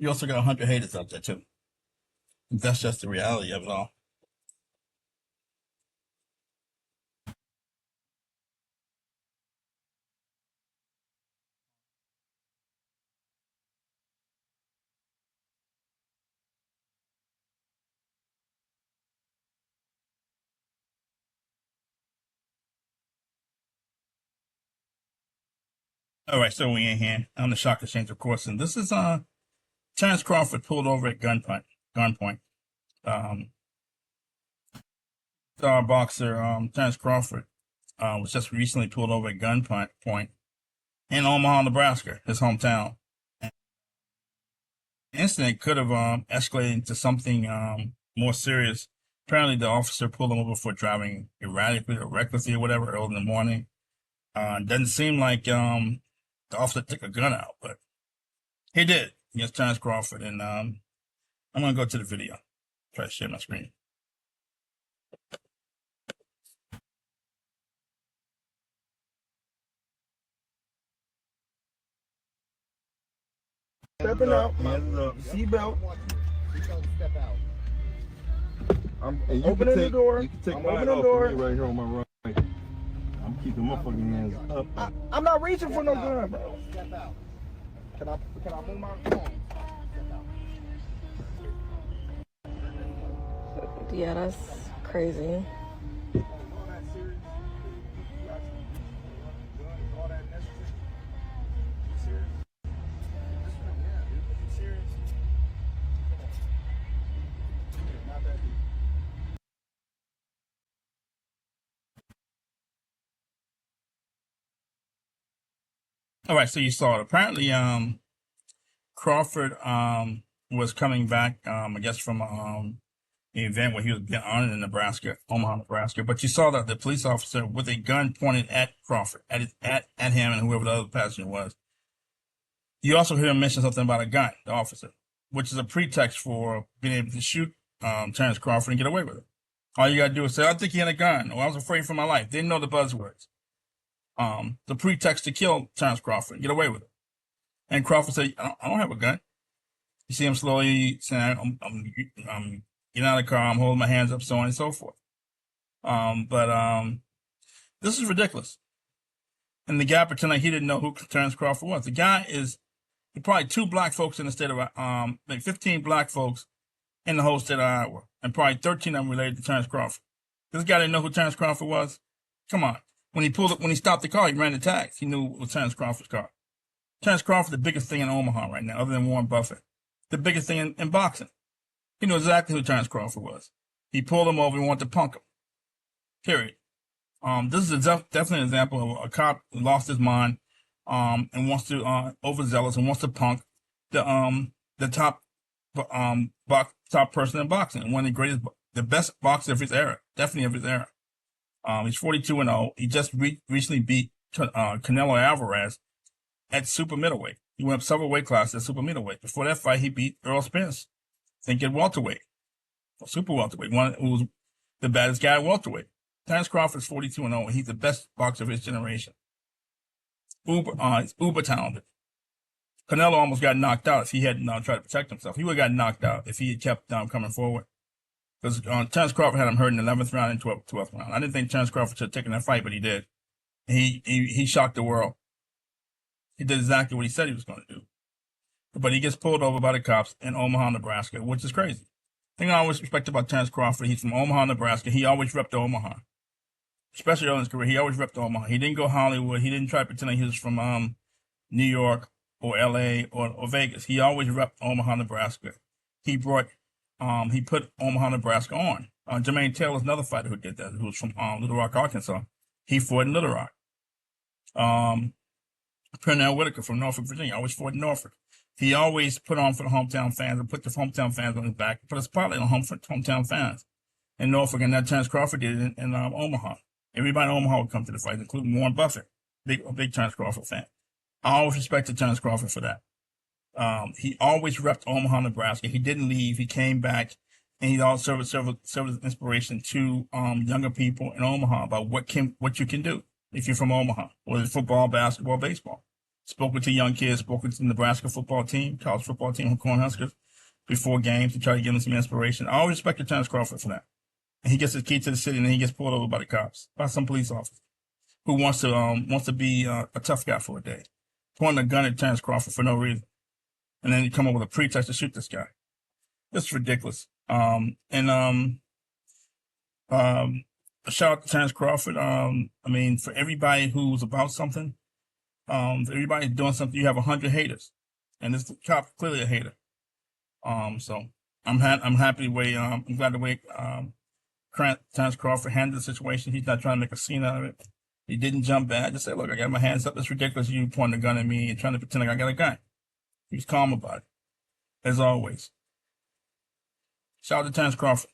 You also got 100 haters out there too. That's just the reality of it all. All right, so we in here. I'm the shock exchange, of course, and this is Terence Crawford pulled over at gunpoint. Um, star boxer Terence Crawford was just recently pulled over at gunpoint in Omaha, Nebraska, his hometown. The incident could have escalated into something more serious. Apparently, the officer pulled him over for driving erratically or recklessly or whatever early in the morning. Doesn't seem like the officer took a gun out, but he did against Terence Crawford. And I'm going to go to the video. Try to share my screen. Stepping out, seatbelt. Step out. I'm opening the door. You can take I'm mine opening the off door. me right here on my right. I'm keeping my fucking hands up. I'm not reaching for no gun, bro. Step out. Can I move my phone? Yeah, that's crazy. All right, so you saw it. Apparently, Crawford was coming back, I guess, from an event where he was getting honored in Nebraska, Omaha, Nebraska. But you saw that the police officer with a gun pointed at Crawford, at him and whoever the other passenger was. You also hear him mention something about a gun, the officer, which is a pretext for being able to shoot Terence Crawford and get away with it. All you got to do is say, I think he had a gun, or I was afraid for my life. Didn't know the buzzwords. The pretext to kill Terence Crawford and get away with it. And Crawford said, I don't have a gun. You see him slowly saying, I'm getting out of the car, I'm holding my hands up, so on and so forth. But this is ridiculous. And the guy pretended like he didn't know who Terence Crawford was. The guy is probably 2 black folks in the state of, like 15 black folks in the whole state of Iowa, and probably 13 of them related to Terence Crawford. This guy didn't know who Terence Crawford was? Come on. When he stopped the car, he ran the tags. He knew it was Terence Crawford's car. Terence Crawford, the biggest thing in Omaha right now, other than Warren Buffett. The biggest thing in boxing. He knew exactly who Terence Crawford was. He pulled him over and wanted to punk him. Period. This is definitely an example of a cop who lost his mind, and wants to, overzealous and wants to punk the top, top person in boxing. One of the greatest, the best boxer of his era. Definitely of his era. He's 42-0. He just recently beat Canelo Alvarez at super middleweight. He went up several weight classes at super middleweight. Before that fight, he beat Earl Spence, I think, at welterweight, or super welterweight, one who was the baddest guy at welterweight. Terence Crawford's 42-0. He's the best boxer of his generation. He's uber talented. Canelo almost got knocked out if he hadn't tried to protect himself. He would have got knocked out if he had kept coming forward. Because Terence Crawford had him hurt in the 11th round and 12th round. I didn't think Terence Crawford should have taken that fight, but he did. He shocked the world. He did exactly what he said he was going to do. But he gets pulled over by the cops in Omaha, Nebraska, which is crazy. The thing I always respect about Terence Crawford, he's from Omaha, Nebraska. He always repped Omaha. Especially early in his career, he always repped Omaha. He didn't go Hollywood. He didn't try to pretend like he was from New York or LA or Vegas. He always repped Omaha, Nebraska. He put Omaha, Nebraska on. Jermaine Taylor's another fighter who did that, who was from Little Rock, Arkansas. He fought in Little Rock. Pernell Whitaker from Norfolk, Virginia, always fought in Norfolk. He always put on for the hometown fans and put the hometown fans on his back, put a spotlight on hometown fans in Norfolk, and that Terence Crawford did it in Omaha. Everybody in Omaha would come to the fight, including Warren Buffett, a big Terence Crawford fan. I always respected Terence Crawford for that. He always repped Omaha, Nebraska. He didn't leave. He came back, and he also served as inspiration to younger people in Omaha about what you can do if you're from Omaha, whether it's football, basketball, baseball. Spoke with the young kids, spoke with the Nebraska football team, college football team, Cornhuskers, before games to try to give them some inspiration. I always respected Terence Crawford for that. And he gets his key to the city, and then he gets pulled over by the cops, by some police officer who wants to be a tough guy for a day, pointing a gun at Terence Crawford for no reason, and then you come up with a pretext to shoot this guy. It's ridiculous. Shout out to Terence Crawford. I mean, for everybody who's about something, for everybody doing something, you have 100 haters, and this cop clearly a hater. So I'm happy the way I'm glad the way Terence Crawford handled the situation. He's not trying to make a scene out of it. He didn't jump back. Just say, "Look, I got my hands up. It's ridiculous. You pointing a gun at me and trying to pretend like I got a gun." He was calm about it, as always. Shout out to Terence Crawford.